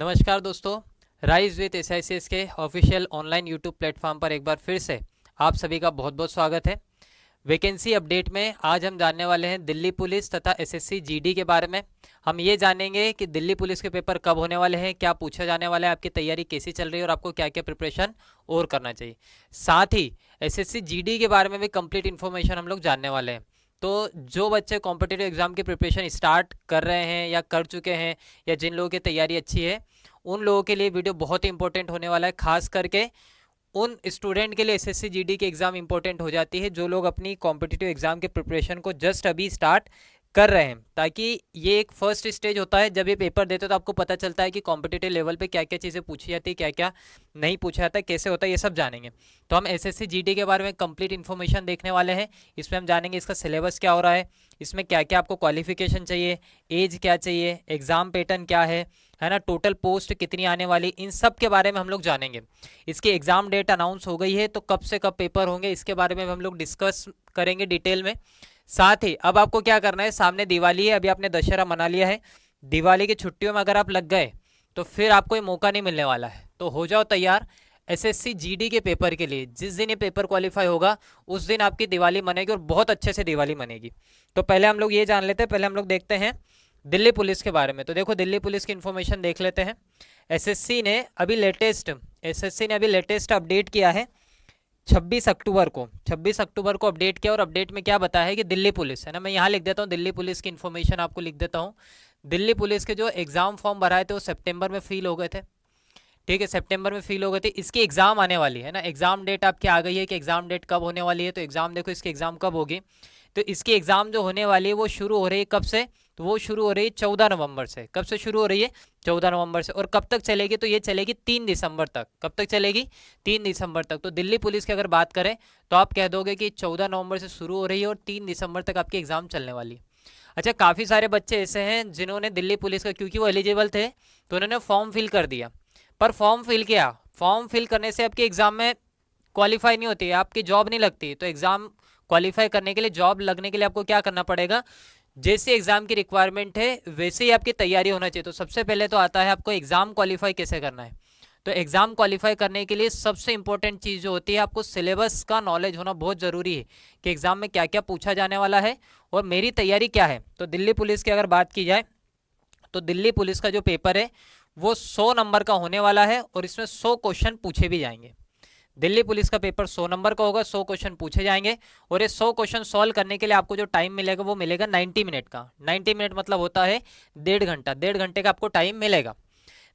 नमस्कार दोस्तों, rise with एसआईसीएस के ऑफिशियल ऑनलाइन यूट्यूब प्लेटफॉर्म पर एक बार फिर से आप सभी का बहुत बहुत स्वागत है। वैकेंसी अपडेट में आज हम जानने वाले हैं दिल्ली पुलिस तथा एसएससी जीडी के बारे में। हम ये जानेंगे कि दिल्ली पुलिस के पेपर कब होने वाले हैं, क्या पूछा जाने वाला है, आपकी तैयारी कैसी चल रही है और आपको क्या क्या प्रिपरेशन और करना चाहिए। साथ ही एसएससी जीडी के बारे में भी कंप्लीट इन्फॉर्मेशन हम लोग जानने वाले हैं। तो जो बच्चे कॉम्पिटिटिव एग्जाम की प्रिपरेशन स्टार्ट कर रहे हैं या कर चुके हैं या जिन लोगों की तैयारी अच्छी है, उन लोगों के लिए वीडियो बहुत ही इंपॉर्टेंट होने वाला है। खास करके उन स्टूडेंट के लिए एसएससी जीडी की एग्ज़ाम इंपॉर्टेंट हो जाती है जो लोग अपनी कॉम्पिटिटिव एग्जाम के प्रिपरेशन को जस्ट अभी स्टार्ट कर रहे हैं, ताकि ये एक फर्स्ट स्टेज होता है। जब ये पेपर देते हो तो आपको पता चलता है कि कॉम्पिटिटिव लेवल पे क्या क्या चीज़ें पूछी जाती है, क्या क्या नहीं पूछा जाता है, कैसे होता है, ये सब जानेंगे। तो हम एसएससी जीडी के बारे में कंप्लीट इन्फॉर्मेशन देखने वाले हैं। इसमें हम जानेंगे इसका सिलेबस क्या हो रहा है, इसमें क्या क्या आपको क्वालिफिकेशन चाहिए, एज क्या चाहिए, एग्ज़ाम पैटर्न क्या है ना, टोटल पोस्ट कितनी आने वाली, इन सब के बारे में हम लोग जानेंगे। इसकी एग्ज़ाम डेट अनाउंस हो गई है, तो कब से कब पेपर होंगे इसके बारे में हम लोग डिस्कस करेंगे डिटेल में। साथ ही अब आपको क्या करना है, सामने दिवाली है, अभी आपने दशहरा मना लिया है, दिवाली की छुट्टियों में अगर आप लग गए तो फिर आपको ये मौका नहीं मिलने वाला है। तो हो जाओ तैयार एसएससी जीडी के पेपर के लिए। जिस दिन ये पेपर क्वालिफाई होगा उस दिन आपकी दिवाली मनेगी और बहुत अच्छे से दिवाली मनेगी। तो पहले हम लोग ये जान लेते हैं, पहले हम लोग देखते हैं दिल्ली पुलिस के बारे में। तो देखो, दिल्ली पुलिस की इन्फॉर्मेशन देख लेते हैं। एसएससी ने अभी लेटेस्ट अपडेट किया है 26 अक्टूबर को अपडेट किया। और अपडेट में क्या बताया है कि दिल्ली पुलिस है ना, मैं यहाँ लिख देता हूँ दिल्ली पुलिस की इन्फॉर्मेशन आपको लिख देता हूँ। दिल्ली पुलिस के जो एग्जाम फॉर्म भराए थे वो सितंबर में फिल हो गए थे। ठीक है, सितंबर में फिल हो गए थे। इसकी एग्जाम आने वाली है ना, एग्जाम डेट आपकी आ गई है कि एग्जाम डेट कब होने वाली है। तो एग्जाम देखो, इसकी एग्जाम कब होगी। तो इसकी एग्जाम जो होने वाली है वो शुरू हो रही है कब से, तो वो शुरू हो रही है 14 नवंबर से। कब से शुरू हो रही है? 14 नवंबर से। और कब तक चलेगी? तो ये चलेगी 3 दिसंबर तक। कब तक चलेगी? 3 दिसंबर तक। तो दिल्ली पुलिस की अगर बात करें तो आप कह दोगे कि 14 नवंबर से शुरू हो रही है और 3 दिसंबर तक आपकी एग्जाम चलने वाली है। अच्छा, काफ़ी सारे बच्चे ऐसे हैं जिन्होंने दिल्ली पुलिस का, क्योंकि वो एलिजिबल थे तो उन्होंने फॉर्म फिल कर दिया, पर फॉर्म फिल करने से आपकी एग्जाम में क्वालिफाई नहीं होती है, आपकी जॉब नहीं लगती। तो एग्जाम क्वालिफाई करने के लिए, जॉब लगने के लिए आपको क्या करना पड़ेगा, जैसे एग्जाम की रिक्वायरमेंट है वैसे ही आपकी तैयारी होना चाहिए। तो सबसे पहले तो आता है आपको एग्जाम क्वालिफाई कैसे करना है। तो एग्जाम क्वालिफाई करने के लिए सबसे इंपॉर्टेंट चीज़ जो होती है, आपको सिलेबस का नॉलेज होना बहुत ज़रूरी है कि एग्जाम में क्या क्या पूछा जाने वाला है और मेरी तैयारी क्या है। तो दिल्ली पुलिस की अगर बात की जाए तो दिल्ली पुलिस का जो पेपर है वो 100 नंबर का होने वाला है और इसमें 100 क्वेश्चन पूछे भी जाएंगे। दिल्ली पुलिस का पेपर 100 नंबर का होगा, 100 क्वेश्चन पूछे जाएंगे और ये 100 क्वेश्चन सॉल्व करने के लिए आपको जो टाइम मिलेगा वो मिलेगा 90 मिनट का। 90 मिनट मतलब होता है 1.5 घंटा। 1.5 घंटे का आपको टाइम मिलेगा।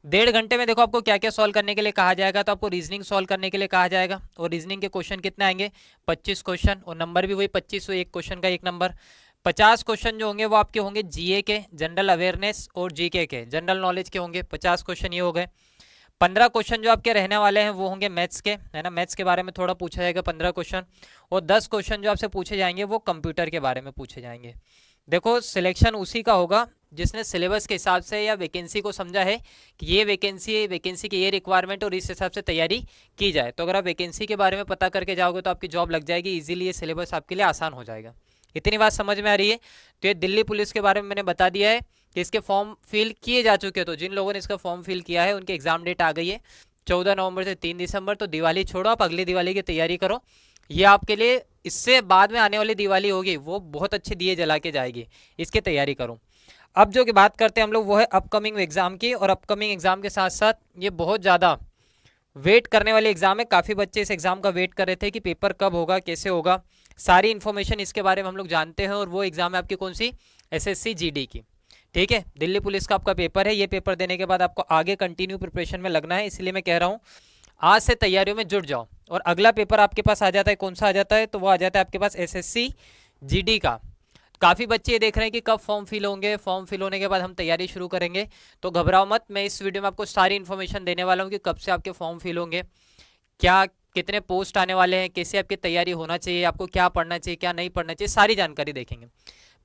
1.5 घंटे में देखो आपको क्या क्या सॉल्व करने के लिए कहा जाएगा। तो आपको रीजनिंग सॉल्व करने के लिए कहा जाएगा और रीजनिंग के क्वेश्चन कितने आएंगे? 25 क्वेश्चन, और नंबर भी वही 25, एक क्वेश्चन का 1 नंबर। 50 क्वेश्चन जो होंगे वो आपके होंगे जीए के, जनरल अवेयरनेस और जीके के, जनरल नॉलेज के होंगे। 50 क्वेश्चन ये हो गए। 15 क्वेश्चन जो आपके रहने वाले हैं वो होंगे मैथ्स के, है ना, मैथ्स के बारे में थोड़ा पूछा जाएगा 15 क्वेश्चन। और 10 क्वेश्चन जो आपसे पूछे जाएंगे वो कंप्यूटर के बारे में पूछे जाएंगे। देखो, सिलेक्शन उसी का होगा जिसने सिलेबस के हिसाब से या वैकेंसी को समझा है कि ये वैकेंसी है, वैकेंसी की ये रिक्वायरमेंट और इस हिसाब से तैयारी की जाए। तो अगर आप वैकेंसी के बारे में पता करके जाओगे तो आपकी जॉब लग जाएगी इजीली, ये सिलेबस आपके लिए आसान हो जाएगा। इतनी बात समझ में आ रही है? तो ये दिल्ली पुलिस के बारे में मैंने बता दिया है कि इसके फॉर्म फिल किए जा चुके हैं। तो जिन लोगों ने इसका फॉर्म फिल किया है उनकी एग्जाम डेट आ गई है 14 नवंबर से 3 दिसंबर। तो दिवाली छोड़ो, आप अगली दिवाली की तैयारी करो। ये आपके लिए, इससे बाद में आने वाली दिवाली होगी वो बहुत अच्छे दिए जला के जाएगी, इसकी तैयारी करो। अब जो कि बात करते हैं हम लोग वो है अपकमिंग एग्जाम की। और अपकमिंग एग्जाम के साथ साथ ये बहुत ज़्यादा वेट करने वाले एग्जाम है। काफ़ी बच्चे इस एग्जाम का वेट कर रहे थे कि पेपर कब होगा, कैसे होगा। सारी इन्फॉर्मेशन इसके बारे में हम लोग जानते हैं। और वो एग्जाम है आपकी कौन सी? एसएससी जीडी की। ठीक है, दिल्ली पुलिस का आपका पेपर है। ये पेपर देने के बाद आपको आगे कंटिन्यू प्रिपरेशन में लगना है, इसलिए मैं कह रहा हूँ आज से तैयारियों में जुट जाओ। और अगला पेपर आपके पास आ जाता है, कौन सा आ जाता है? तो वो आ जाता है आपके पास एसएससी जीडी का। काफ़ी बच्चे ये देख रहे हैं कि कब फॉर्म फिल होंगे, फॉर्म फिल होने के बाद हम तैयारी शुरू करेंगे। तो घबराओ मत, मैं इस वीडियो में आपको सारी इन्फॉर्मेशन देने वाला हूँ कि कब से आपके फॉर्म फिल होंगे, क्या कितने पोस्ट आने वाले हैं, कैसे आपकी तैयारी होना चाहिए, आपको क्या पढ़ना चाहिए, क्या नहीं पढ़ना चाहिए, सारी जानकारी देखेंगे।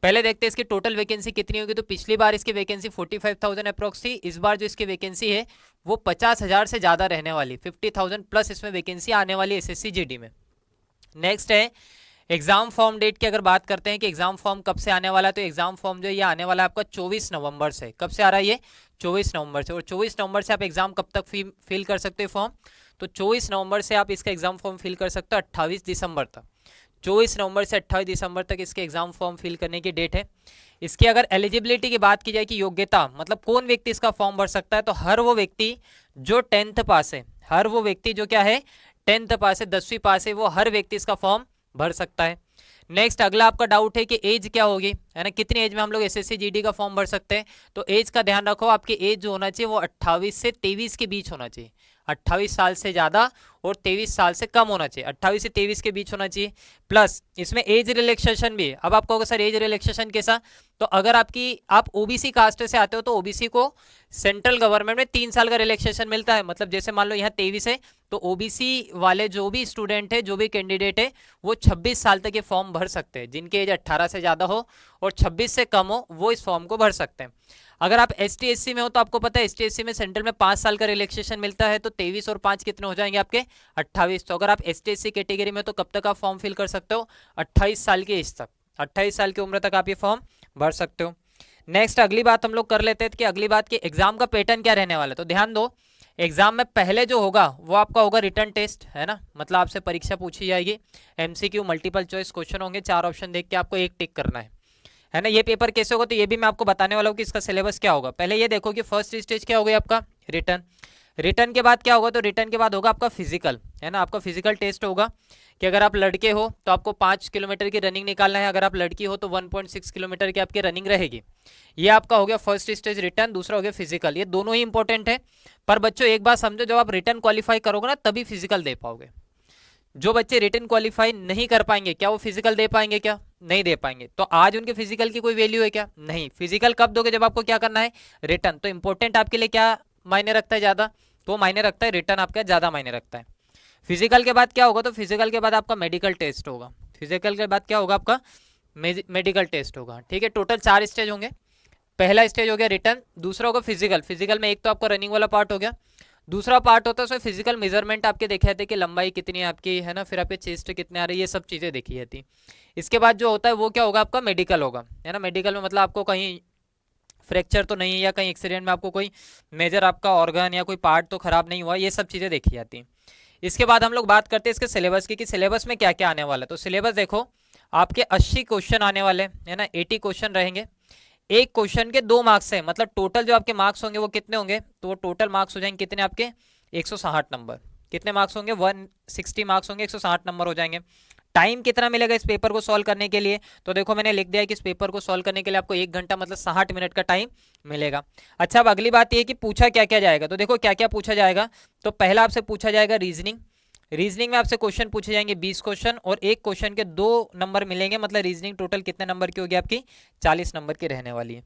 पहले देखते हैं इसकी टोटल वैकेंसी कितनी होगी। तो पिछली बार इसकी वैकेंसी 45,000 अप्रॉक्स थी। इस बार जो इसकी वैकेंसी है वो 50,000 से ज़्यादा रहने वाली, 50,000 प्लस इसमें वैकेंसी आने वाली एसएससी जीडी में। नेक्स्ट है एग्जाम फॉर्म डेट की अगर बात करते हैं कि एग्जाम फॉर्म कब से आने वाला है, तो एग्जाम फॉर्म जो ये आने वाला है आपका 24 नवंबर से। कब से आ रहा है ये? 24 नवंबर से। और 24 नवंबर से आप एग्जाम कब तक फिल कर सकते हो फॉर्म? तो 24 नवंबर से आप इसका एग्जाम फॉर्म फिल कर सकते हो 28 दिसंबर तक। 24 नवंबर से 28 दिसंबर तक इसके एग्जाम फॉर्म फिल करने की डेट है। इसकी अगर एलिजिबिलिटी की बात की जाए कि योग्यता मतलब कौन व्यक्ति इसका फॉर्म भर सकता है, तो हर वो व्यक्ति जो 10th पास है, हर वो व्यक्ति जो क्या है 10th पास है, 10वीं पास है, वो हर व्यक्ति इसका फॉर्म भर सकता है। नेक्स्ट अगला आपका डाउट है कि एज क्या होगी, है ना, कितनी एज में हम लोग एसएससी जीडी का फॉर्म भर सकते हैं। तो एज का ध्यान रखो, आपकी एज जो होना चाहिए वो 28 से 23 के बीच होना चाहिए। 28 साल से ज़्यादा और 23 साल से कम होना चाहिए, 28 से 23 के बीच होना चाहिए। प्लस इसमें एज रिलैक्सेशन भी है। अब आप कहोगे सर एज रिलैक्सेशन कैसा? तो अगर आप ओबीसी कास्ट से आते हो तो ओबीसी को सेंट्रल गवर्नमेंट में 3 साल का रिलैक्सेशन मिलता है। मतलब जैसे मान लो यहाँ 23 है, तो ओबीसी वाले जो भी स्टूडेंट है, जो भी कैंडिडेट है, वो 26 साल तक ये फॉर्म भर सकते हैं। जिनकी एज 18 से ज़्यादा हो और 26 से कम हो वो इस फॉर्म को भर सकते हैं। अगर आप एसटी एससी में हो तो आपको पता है एसटी एससी में सेंट्रल में 5 साल का रिलैक्सेशन मिलता है, तो 23 और 5 कितने हो जाएंगे आपके 28। तो अगर आप एसटी एससी कैटेगरी में, तो कब तक आप फॉर्म फिल कर सकते हो? 28 साल की एज तक, 28 साल की उम्र तक आप ये फॉर्म भर सकते हो। नेक्स्ट अगली बात हम लोग कर लेते हैं कि अगली बात की एग्जाम का पैटर्न क्या रहने वाला है। तो ध्यान दो, एग्जाम में पहले जो होगा वो आपका होगा रिटर्न टेस्ट, है ना, मतलब आपसे परीक्षा पूछी जाएगी, एमसीक्यू मल्टीपल चॉइस क्वेश्चन होंगे, 4 ऑप्शन देख के आपको एक टिक करना है ना। ये पेपर कैसे होगा तो ये भी मैं आपको बताने वाला हूँ कि इसका सिलेबस क्या होगा। पहले ये देखो कि फर्स्ट स्टेज क्या होगा आपका रिटर्न। रिटर्न के बाद क्या होगा? तो रिटर्न के बाद होगा आपका फिजिकल, है ना। आपका फिजिकल टेस्ट होगा कि अगर आप लड़के हो तो आपको 5 किलोमीटर की रनिंग निकालना है, अगर आप लड़की हो तो 1.6 किलोमीटर की आपकी रनिंग रहेगी। ये आपका हो गया फर्स्ट स्टेज रिटर्न, दूसरा हो गया फिजिकल। ये दोनों ही इंपॉर्टेंट है, पर बच्चों एक बात समझो, जब आप रिटर्न क्वालिफाई करोगे ना तभी फिजिकल दे पाओगे। जो बच्चे रिटर्न क्वालिफाई नहीं कर पाएंगे, क्या वो फिजिकल दे पाएंगे? क्या नहीं दे पाएंगे। तो आज उनके फिजिकल की कोई वैल्यू है क्या? नहीं। फिजिकल कब दोगे? जब आपको क्या करना है रिटर्न। तो इंपॉर्टेंट आपके लिए क्या मायने रखता है ज़्यादा? तो मायने रखता है रिटर्न, आपका ज़्यादा मायने रखता है। फिजिकल के बाद क्या होगा? तो फिजिकल के बाद आपका मेडिकल टेस्ट होगा। फिजिकल के बाद क्या होगा? आपका मेडिकल टेस्ट होगा। ठीक है, टोटल 4 स्टेज होंगे। पहला स्टेज हो गया रिटर्न, दूसरा होगा फिजिकल। फिजिकल में एक तो आपका रनिंग वाला पार्ट हो गया, दूसरा पार्ट होता है उसमें फिजिकल मेजरमेंट आपके देखे जाते हैं कि लंबाई कितनी है आपकी, है ना, फिर आपके चेस्ट कितने आ रही है, ये सब चीज़ें देखी जाती। इसके बाद जो होता है वो क्या होगा? आपका मेडिकल होगा, है ना। मेडिकल में मतलब आपको कहीं फ्रैक्चर तो नहीं है या कहीं एक्सीडेंट में आपको कोई मेजर आपका ऑर्गन या कोई पार्ट तो खराब नहीं हुआ, ये सब चीज़ें देखी जाती हैं। इसके बाद हम लोग बात करते हैं इसके सिलेबस की कि सिलेबस में क्या क्या आने वाला है। तो सिलेबस देखो, आपके 80 क्वेश्चन आने वाले, है ना, 80 क्वेश्चन रहेंगे। एक क्वेश्चन के 2 मार्क्स है, मतलब टोटल जो आपके मार्क्स होंगे वो कितने होंगे? तो वो टोटल मार्क्स हो जाएंगे कितने आपके? 160 नंबर। कितने मार्क्स होंगे? 160 मार्क्स होंगे, 160 नंबर हो जाएंगे। टाइम कितना मिलेगा इस पेपर को सॉल्व करने के लिए? तो देखो मैंने लिख दिया है कि इस पेपर को सॉल्व करने के लिए आपको 1 घंटा मतलब 60 मिनट का टाइम मिलेगा। अच्छा, अब अगली बात ये है कि पूछा क्या क्या जाएगा। तो देखो क्या क्या पूछा जाएगा। तो पहला आपसे पूछा जाएगा रीजनिंग। रीजनिंग में आपसे क्वेश्चन पूछे जाएंगे 20 क्वेश्चन, और एक क्वेश्चन के 2 नंबर मिलेंगे, मतलब रीजनिंग टोटल कितने नंबर की होगी आपकी? 40 नंबर की रहने वाली है।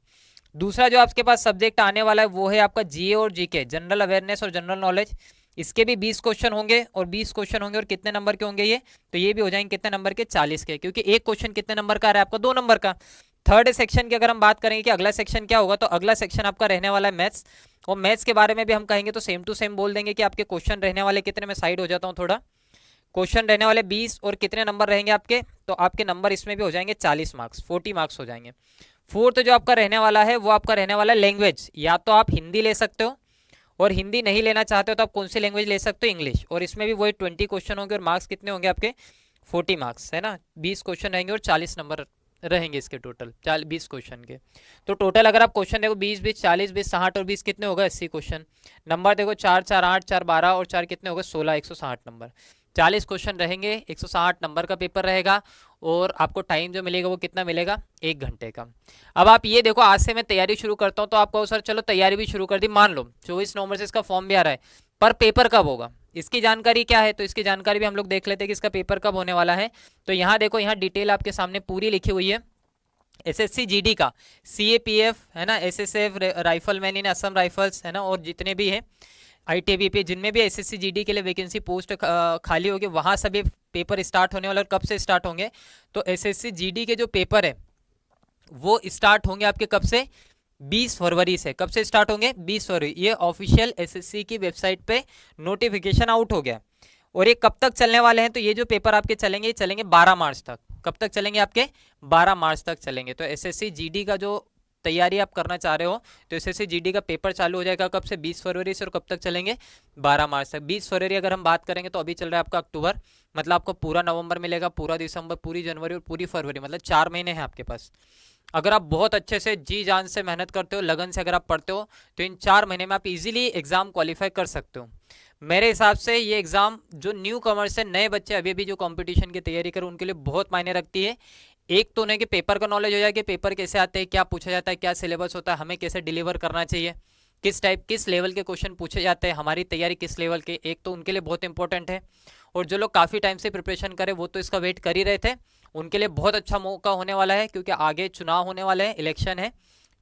दूसरा जो आपके पास सब्जेक्ट आने वाला है वो है आपका जीए और जीके, जनरल अवेयरनेस और जनरल नॉलेज। इसके भी 20 क्वेश्चन होंगे और 20 क्वेश्चन होंगे, और कितने नंबर के होंगे ये? तो ये भी हो जाएंगे कितने नंबर के? 40 के, क्योंकि एक क्वेश्चन कितने नंबर का आ रहा है आपका? 2 नंबर का। थर्ड सेक्शन की अगर हम बात करेंगे कि अगला सेक्शन क्या होगा, तो अगला सेक्शन आपका रहने वाला है मैथ्स। और मैथ्स के बारे में भी हम कहेंगे तो सेम टू सेम बोल देंगे कि आपके क्वेश्चन रहने वाले कितने, में साइड हो जाता हूँ थोड़ा। क्वेश्चन रहने वाले 20 और कितने नंबर रहेंगे आपके? तो आपके नंबर इसमें भी हो जाएंगे 40 मार्क्स, 40 मार्क्स हो जाएंगे। फोर्थ जो आपका रहने वाला है वो आपका रहने वाला है लैंग्वेज। या तो आप हिंदी ले सकते हो, और हिंदी नहीं लेना चाहते हो तो आप कौन सी लैंग्वेज ले सकते हो? इंग्लिश। और इसमें भी वही 20 क्वेश्चन होंगे और मार्क्स कितने होंगे आपके? 40 मार्क्स, है ना। 20 क्वेश्चन रहेंगे और 40 नंबर रहेंगे इसके टोटल 20 क्वेश्चन के। तो टोटल अगर आप क्वेश्चन देखो 20 20 40 20 60 और 20 कितने होगा? 80 क्वेश्चन। नंबर देखो 4 4 8 4 12 और 4 कितने होगा? 16, 160 नंबर। 40 क्वेश्चन रहेंगे, 160 नंबर का पेपर रहेगा, और आपको टाइम जो मिलेगा वो कितना मिलेगा? 1 घंटे का। अब आप ये देखो, आज से मैं तैयारी शुरू करता हूँ तो आप कहो सर चलो तैयारी भी शुरू कर दी, मान लो 24 नवंबर से इसका फॉर्म भी आ रहा है, पर पेपर कब होगा इसकी जानकारी क्या है? तो इसकी जानकारी भी हम लोग देख लेते हैं कि इसका पेपर कब होने वाला है। तो यहाँ देखो, यहाँ डिटेल आपके सामने पूरी लिखी हुई है। एसएससी जीडी का, सीएपीएफ, है ना, एसएसएफ, राइफलमैन इन असम राइफल्स, है ना, और जितने भी है आईटीबीपी, जिनमें भी एसएससी जीडी के लिए वैकेंसी पोस्ट खाली होगी, वहाँ सभी पेपर स्टार्ट होने वाले। और कब से स्टार्ट होंगे? तो एसएससी जीडी के जो पेपर है वो स्टार्ट होंगे आपके कब से? 20 फरवरी से। कब से स्टार्ट होंगे? 20 फरवरी। ये ऑफिशियल एसएससी की वेबसाइट पे नोटिफिकेशन आउट हो गया। और ये कब तक चलने वाले हैं? तो ये जो पेपर आपके चलेंगे 12 मार्च तक। कब तक चलेंगे आपके 12 मार्च तक चलेंगे। तो एसएससी जीडी का जो तैयारी आप करना चाह रहे हो तो एसएससी जीडी का पेपर चालू हो जाएगा कब से, 20 फरवरी से, और कब तक चलेंगे 12 मार्च तक। 20 फरवरी अगर हम बात करेंगे तो अभी चल रहा है आपका अक्टूबर, मतलब आपको पूरा नवंबर मिलेगा, पूरा दिसंबर, पूरी जनवरी और पूरी फरवरी, मतलब 4 महीने हैं आपके पास। अगर आप बहुत अच्छे से जी जान से मेहनत करते हो, लगन से अगर आप पढ़ते हो तो इन 4 महीने में आप इजीली एग्जाम क्वालिफाई कर सकते हो। मेरे हिसाब से ये एग्जाम जो न्यू कमर्स है, नए बच्चे अभी भी जो कंपटीशन की तैयारी करें उनके लिए बहुत मायने रखती है। एक तो उन्हें कि पेपर का नॉलेज हो जाए कि पेपर कैसे आते हैं, क्या पूछा जाता है, क्या सिलेबस होता है, हमें कैसे डिलीवर करना चाहिए, किस टाइप किस लेवल के क्वेश्चन पूछे जाते हैं, हमारी तैयारी किस लेवल के, एक तो उनके लिए बहुत इंपॉर्टेंट है। और जो लोग काफ़ी टाइम से प्रिपरेशन करें वो तो इसका वेट कर ही रहे थे, उनके लिए बहुत अच्छा मौका होने वाला है, क्योंकि आगे चुनाव होने वाले हैं, इलेक्शन है,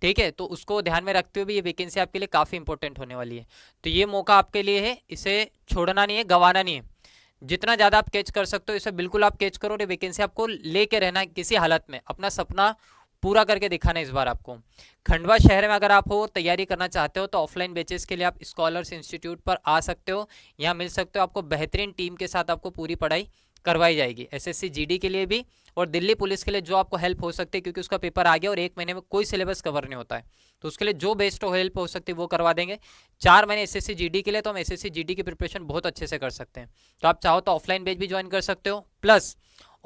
ठीक है। तो उसको ध्यान में रखते हुए भी ये वैकेंसी आपके लिए काफ़ी इंपॉर्टेंट होने वाली है। तो ये मौका आपके लिए है, इसे छोड़ना नहीं है, गंवाना नहीं है। जितना ज़्यादा आप कैच कर सकते हो इसे बिल्कुल आप कैच करो, और ये वैकेंसी आपको लेके रहना है किसी हालत में, अपना सपना पूरा करके दिखाना है इस बार आपको। खंडवा शहर में अगर आप हो, तैयारी करना चाहते हो तो ऑफलाइन बैचेस के लिए आप स्कॉलर्स इंस्टीट्यूट पर आ सकते हो, यहाँ मिल सकते हो, आपको बेहतरीन टीम के साथ आपको पूरी पढ़ाई करवाई जाएगी, एसएससी जीडी के लिए भी और दिल्ली पुलिस के लिए जो आपको हेल्प हो सकती है, क्योंकि उसका पेपर आ गया और 1 महीने में कोई सिलेबस कवर नहीं होता है, तो उसके लिए जो बेस्ट हो हेल्प हो सकती है वो करवा देंगे। 4 महीने एसएससी जीडी के लिए, तो हम एसएससी जीडी की प्रिपरेशन बहुत अच्छे से कर सकते हैं। तो आप चाहो तो ऑफलाइन बैच भी ज्वाइन कर सकते हो, प्लस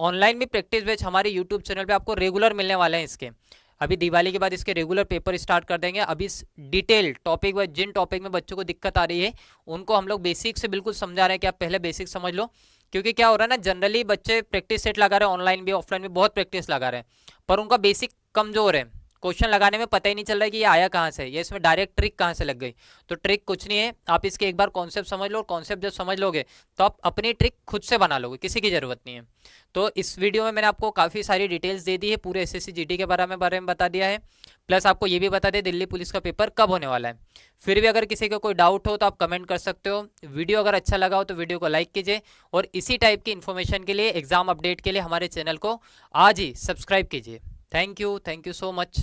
ऑनलाइन भी प्रैक्टिस बैच हमारे यूट्यूब चैनल पे आपको रेगुलर मिलने वाले हैं। इसके अभी दिवाली के बाद इसके रेगुलर पेपर स्टार्ट कर देंगे। अभी डिटेल टॉपिक वाइज जिन टॉपिक में बच्चों को दिक्कत आ रही है उनको हम लोग बेसिक से बिल्कुल समझा रहे हैं कि आप पहले बेसिक समझ लो, क्योंकि क्या हो रहा है ना, जनरली बच्चे प्रैक्टिस सेट लगा रहे हैं, ऑनलाइन भी ऑफलाइन भी बहुत प्रैक्टिस लगा रहे हैं, पर उनका बेसिक कमजोर है, क्वेश्चन लगाने में पता ही नहीं चल रहा है कि ये आया कहाँ से, ये इसमें डायरेक्ट ट्रिक कहाँ से लग गई। तो ट्रिक कुछ नहीं है, आप इसके एक बार कॉन्सेप्ट समझ लो, और कॉन्सेप्ट जब समझ लोगे तो आप अपनी ट्रिक खुद से बना लोगे, किसी की जरूरत नहीं है। तो इस वीडियो में मैंने आपको काफ़ी सारी डिटेल्स दे दी है, पूरे एसएससी जीडी के बारे में बता दिया है, प्लस आपको ये भी बता दें दिल्ली पुलिस का पेपर कब होने वाला है। फिर भी अगर किसी का कोई डाउट हो तो आप कमेंट कर सकते हो। वीडियो अगर अच्छा लगा हो तो वीडियो को लाइक कीजिए, और इसी टाइप की इन्फॉर्मेशन के लिए, एग्जाम अपडेट के लिए हमारे चैनल को आज ही सब्सक्राइब कीजिए। Thank you so much.